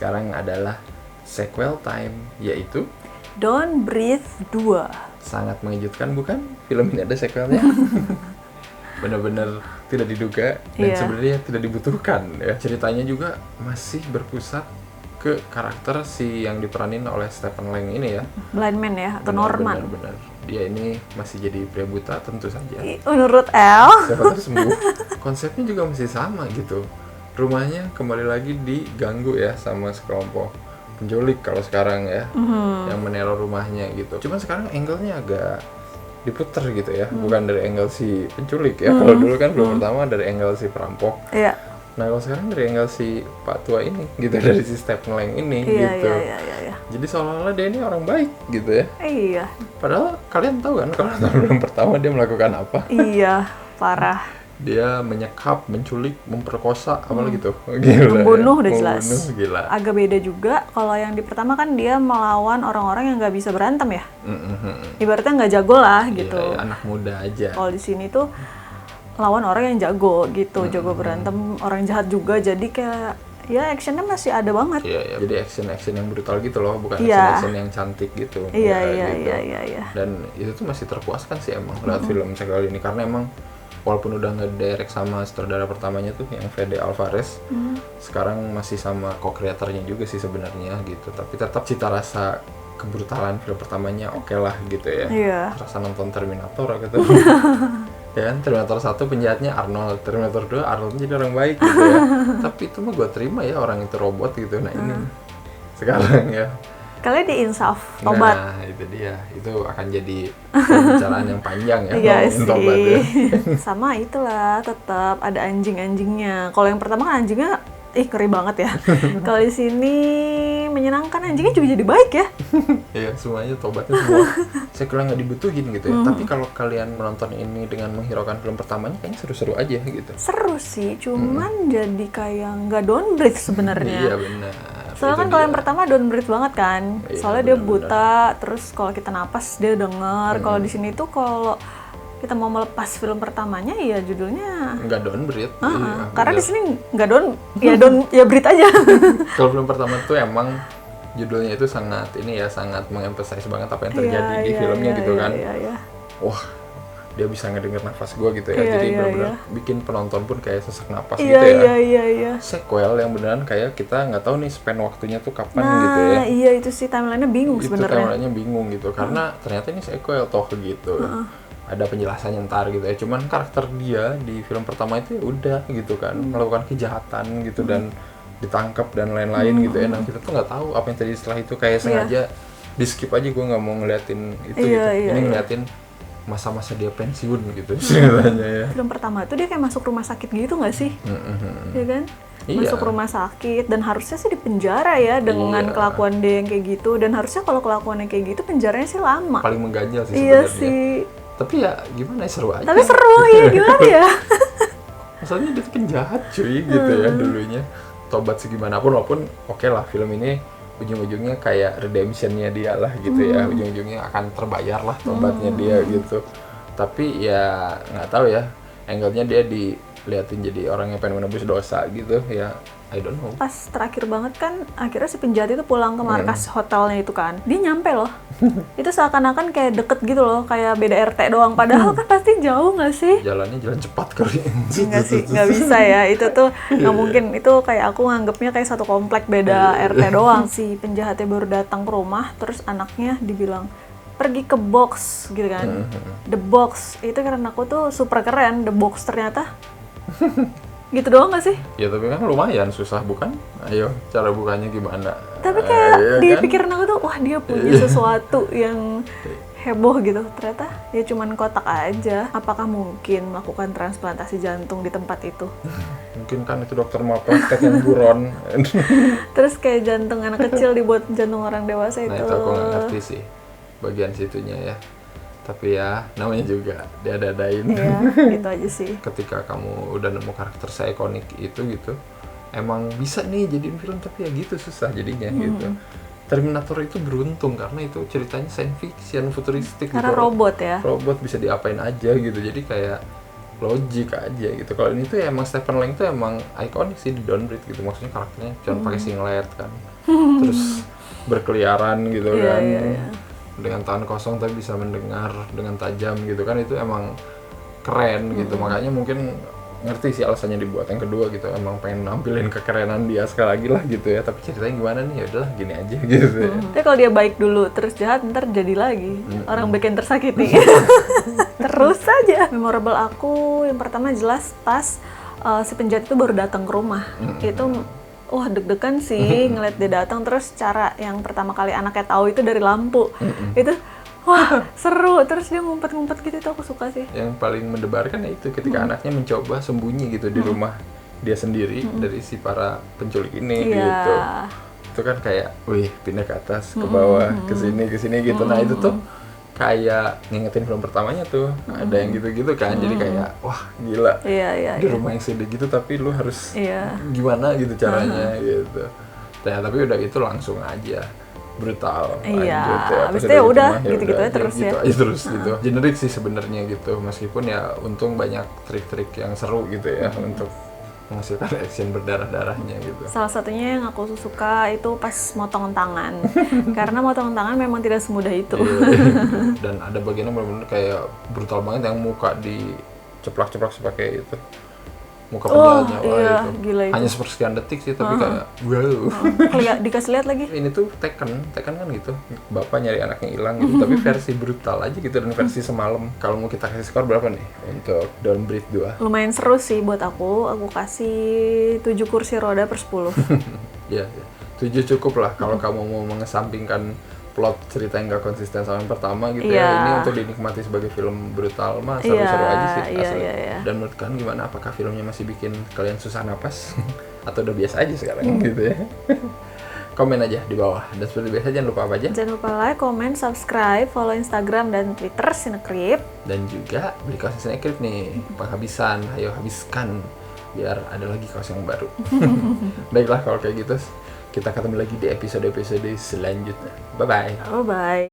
sekarang adalah sequel time, yaitu Don't Breathe 2. sangat mengejutkan bukan? Film ini ada sequelnya. Benar-benar tidak diduga dan Iya. sebenarnya tidak dibutuhkan ya. Ceritanya juga masih berpusat ke karakter si yang diperanin oleh Stephen Lang ini ya. Blind Man ya, atau Norman. Benar. Dia ini masih jadi pria buta tentu saja. Menurut Elle, Siapa tahu sembuh. Konsepnya juga masih sama gitu. Rumahnya kembali lagi diganggu ya sama sekelompok penculik kalau sekarang ya, yang meneror rumahnya gitu. Cuman sekarang angle-nya agak diputer gitu ya, bukan dari angle si penculik ya. Kalau dulu kan film pertama dari angle si perampok. iya. Nah kalau sekarang dari angle si Pak Tua ini gitu, dari si Stephen Lang ini Iya, gitu. iya. Jadi seolah-olah dia ini orang baik gitu ya. Iya, Padahal kalian tahu kan kalau nonton film pertama dia melakukan apa? iya, parah. Dia menyekap, menculik, memperkosa, apalagi gitu. Gila. Membunuh ya. udah jelas. Membunuh, gila. Agak beda juga kalau yang di pertama kan dia melawan orang-orang yang nggak bisa berantem ya. Ibaratnya nggak jago lah gitu. Iya, anak muda aja. Kalau di sini tuh lawan orang yang jago gitu, jago berantem, orang jahat juga, jadi kayak ya actionnya masih ada banget. Iya. Jadi action yang brutal gitu loh, bukan Iya. action yang cantik gitu. Iya, Nggak iya, gitu. iya. Dan itu tuh masih terpuaskan sih emang lewat film sequel ini, karena emang walaupun udah nge-direct sama sutradara pertamanya tuh yang Fede Alvarez, sekarang masih sama co-creatornya juga sih sebenarnya gitu. Tapi tetap cita rasa kebrutalan film pertamanya oke lah gitu ya. Iya. Rasa nonton Terminator gitu. Ya kan, Terminator 1 penjahatnya Arnold, Terminator 2 Arnold jadi orang baik gitu ya. Tapi itu mah gue terima ya, orang itu robot gitu. Nah ini sekarang ya. Kalian di insaf, tobat. Nah itu dia, itu akan jadi pembicaraan yang panjang ya. Iya ngomongin tobat ya. sih. Sama itulah, tetap ada anjing-anjingnya. Kalau yang pertama kan anjingnya ngeri banget ya. Kalau di sini menyenangkan, anjingnya juga jadi baik ya. Iya, semuanya tobatnya semua sequel nggak dibutuhin gitu ya. Tapi kalau kalian menonton ini dengan menghiraukan film pertamanya, kayaknya seru-seru aja gitu. Seru sih, cuman jadi kayak nggak don't breathe sebenarnya. Iya benar. Soalnya Itu kan kalau dia. yang pertama don't breathe banget kan. Iya, Soalnya dia benar-benar. buta, terus kalau kita napas dia denger. Kalau di sini tuh kalau kita mau melepas film pertamanya ya judulnya Nggak downgrade. Iya, karena benar. di sini nggak don't ya breathe aja. Kalau film pertama tuh emang judulnya itu sangat ini ya, sangat mengemphasize banget apa yang terjadi di filmnya gitu kan. Iya. Wah, dia bisa ngedenger nafas gue gitu ya. Iya, Jadi iya, benar-benar bikin penonton pun kayak sesak napas Iya, gitu ya. iya. Sequel yang beneran kayak kita nggak tahu nih span waktunya tuh kapan Nah, gitu ya. iya itu sih timelinenya bingung Itu sebenarnya. timelinenya bingung gitu karena ternyata ini sequel toh gitu. Ada penjelasannya ntar gitu ya. Cuman karakter dia di film pertama itu ya udah gitu kan, melakukan kejahatan gitu dan ditangkap dan lain-lain gitu ya. Nah kita tuh nggak tahu apa yang terjadi setelah itu, kayak sengaja di skip aja, gue nggak mau ngeliatin itu gitu. Ini ngeliatin masa-masa dia pensiun gitu ceritanya ya. Film pertama tuh dia kayak masuk rumah sakit gitu nggak sih? Iya kan? Iya. Masuk rumah sakit dan harusnya sih di penjara ya dengan Iya. kelakuan dia yang kayak gitu, dan harusnya kalau kelakuannya kayak gitu penjaranya sih lama. Paling mengganjal sih Iya sebenarnya. sih. Tapi ya gimana ya, seru aja. Tapi seru ya gimana ya? Masalahnya dia tuh penjahat cuy gitu ya dulunya. Tobat segimanapun, walaupun oke lah film ini ujung-ujungnya kayak redemptionnya dia lah gitu ya. Ujung-ujungnya akan terbayar lah tobatnya dia gitu. Tapi ya nggak tahu ya, angle-nya dia diliatin jadi orang yang pengen menebus dosa gitu ya. I don't know. Pas terakhir banget kan akhirnya si penjahat itu pulang ke markas hotelnya itu kan, dia nyampe loh. Itu seakan-akan kayak deket gitu loh, kayak beda RT doang, padahal kan pasti jauh nggak sih? Jalannya jalan cepat kali. Enggak sih, nggak bisa ya, itu tuh nggak mungkin. Itu kayak aku nganggepnya kayak satu komplek beda RT doang. Si penjahatnya baru datang ke rumah, terus anaknya dibilang pergi ke box gitu kan. The box itu karena aku tuh super keren, the box ternyata. Gitu doang gak sih? Ya tapi kan lumayan susah bukan? Ayo cara bukanya gimana? Tapi kayak Iya di kan? pikiran aku tuh, wah dia punya sesuatu yang heboh gitu. Ternyata ya cuman kotak aja. Apakah mungkin melakukan transplantasi jantung di tempat itu? Mungkin kan itu dokter mau praktek yang buron. Terus kayak jantung anak kecil dibuat jantung orang dewasa Nah itu. itu aku nggak ngerti sih bagian situnya ya. Tapi ya namanya juga diada-adain. Iya, gitu aja sih. Ketika kamu udah nemu karakter seikonik itu gitu, emang bisa nih jadiin film, tapi ya gitu susah jadinya gitu. Terminator itu beruntung karena itu ceritanya science fiction futuristik Karena gitu. robot ya. Robot bisa diapain aja gitu, jadi kayak logik aja gitu. Kalau ini tuh ya emang Stephen Lang tuh emang ikonik sih di Don't Breathe gitu, maksudnya karakternya cuma pakai singlet kan, terus berkeliaran gitu Iya, kan, iya. dengan tangan kosong tapi bisa mendengar dengan tajam gitu kan, itu emang keren gitu. Makanya mungkin ngerti sih alasannya dibuat yang kedua gitu, emang pengen nampilin kekerenan dia sekali lagi lah gitu ya, tapi ceritanya gimana nih, ya udahlah gini aja gitu ya. Tapi kalau dia baik dulu terus jahat, ntar jadi lagi orang bikin tersakiti. Terus saja. Memorable aku yang pertama jelas pas si penjahat itu baru datang ke rumah. Itu wah deg-degan sih ngeliat dia datang, terus cara yang pertama kali anaknya tahu itu dari lampu. Itu wah seru, terus dia ngumpet-ngumpet gitu, itu aku suka sih. Yang paling mendebarkan ya itu ketika anaknya mencoba sembunyi gitu di rumah dia sendiri dari si para penculik ini gitu. Itu kan kayak, wih, pindah ke atas, ke bawah, ke sini gitu. Nah itu tuh kayak ngingetin film pertamanya tuh, ada yang gitu-gitu kan. Jadi kayak, wah gila, Iya. di rumah yang sedih gitu tapi lu harus Iya. gimana gitu caranya gitu. Nah tapi udah gitu langsung aja brutal, Iya, lanjut ya. abis Pas itu ya udah, mah gitu-gitu udah, aja terus ya. gitu aja terus gitu. Generik sih sebenarnya gitu, meskipun ya untung banyak trik-trik yang seru gitu ya untuk menghasilkan action berdarah-darahnya gitu. Salah satunya yang aku suka itu pas motongan tangan. Karena motongan tangan memang tidak semudah itu. Iya. Dan ada bagiannya benar-benar kayak brutal banget, yang muka diceplak-ceplak pakai itu muka penjahatnya. Wah, iya, itu gila itu. hanya sepersekian detik sih, tapi kayak wow. Dikasih lihat lagi. Ini tuh Tekken kan gitu, bapak nyari anaknya hilang gitu, tapi versi brutal aja gitu, dan versi semalam. Kalau mau kita kasih skor berapa nih untuk Don't Breathe 2? Lumayan seru sih buat aku kasih 7 kursi roda per 10. Ya, 7 cukup lah kalau kamu mau mengesampingkan plot cerita yang gak konsisten sama yang pertama gitu ya. Ini untuk dinikmati sebagai film brutal mah seru-seru aja sih asli. Iya. Dan menurut kalian gimana? Apakah filmnya masih bikin kalian susah napas? Atau udah biasa aja sekarang gitu ya? Komen aja di bawah. Dan seperti biasa jangan lupa apa aja? Jangan lupa like, comment, subscribe, follow Instagram dan Twitter Cinecrip. Dan juga beli kaos Cinecrip nih, penghabisan, ayo habiskan biar ada lagi kaos yang baru. Baiklah kalau kayak gitu, kita ketemu lagi di episode-episode selanjutnya. Bye-bye. Bye-bye.